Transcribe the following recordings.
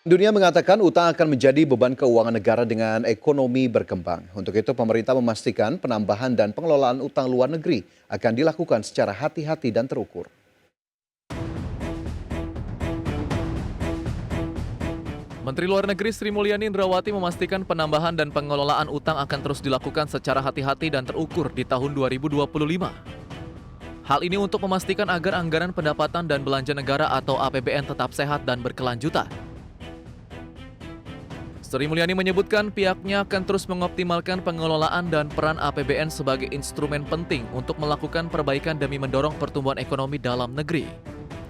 Dunia mengatakan utang akan menjadi beban keuangan negara dengan ekonomi berkembang. Untuk itu pemerintah memastikan penambahan dan pengelolaan utang luar negeri akan dilakukan secara hati-hati dan terukur. Menteri Luar Negeri Sri Mulyani Indrawati memastikan penambahan dan pengelolaan utang akan terus dilakukan secara hati-hati dan terukur di tahun 2025. Hal ini untuk memastikan agar anggaran pendapatan dan belanja negara atau APBN tetap sehat dan berkelanjutan. Sri Mulyani menyebutkan pihaknya akan terus mengoptimalkan pengelolaan dan peran APBN sebagai instrumen penting untuk melakukan perbaikan demi mendorong pertumbuhan ekonomi dalam negeri,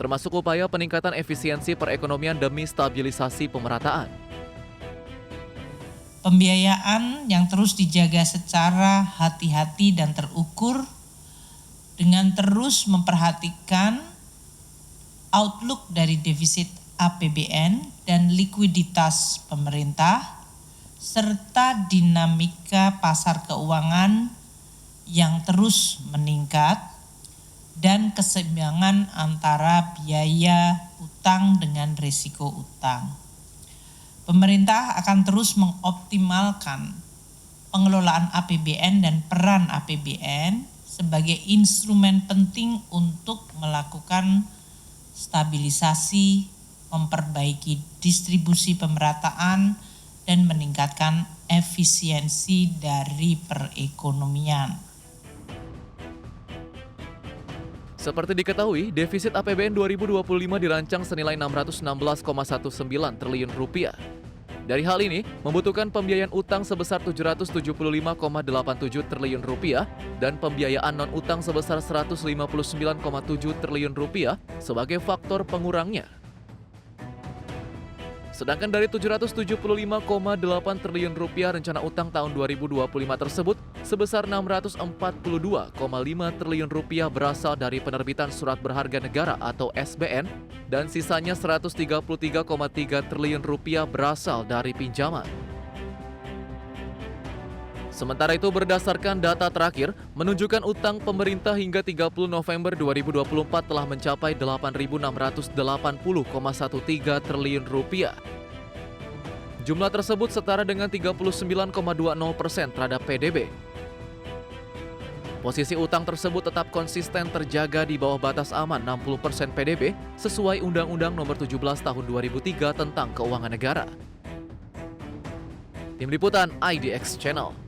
termasuk upaya peningkatan efisiensi perekonomian demi stabilisasi pemerataan. Pembiayaan yang terus dijaga secara hati-hati dan terukur dengan terus memperhatikan outlook dari defisit APBN dan likuiditas pemerintah, serta dinamika pasar keuangan yang terus meningkat, dan keseimbangan antara biaya utang dengan risiko utang. Pemerintah akan terus mengoptimalkan pengelolaan APBN dan peran APBN sebagai instrumen penting untuk melakukan stabilisasi, memperbaiki distribusi pemerataan, dan meningkatkan efisiensi dari perekonomian. Seperti diketahui, defisit APBN 2025 dirancang senilai Rp616,19 triliun. Dari hal ini, membutuhkan pembiayaan utang sebesar Rp775,87 triliun dan pembiayaan non-utang sebesar Rp159,7 triliun sebagai faktor pengurangnya. Sedangkan dari Rp775,8 triliun rencana utang tahun 2025 tersebut, sebesar Rp642,5 triliun berasal dari penerbitan surat berharga negara atau SBN, dan sisanya Rp133,3 triliun berasal dari pinjaman. Sementara itu berdasarkan data terakhir, menunjukkan utang pemerintah hingga 30 November 2024 telah mencapai Rp8.680,13 triliun. Jumlah tersebut setara dengan 39,20% terhadap PDB. Posisi utang tersebut tetap konsisten terjaga di bawah batas aman 60% PDB sesuai Undang-Undang Nomor 17 Tahun 2003 tentang Keuangan Negara. Tim Liputan IDX Channel.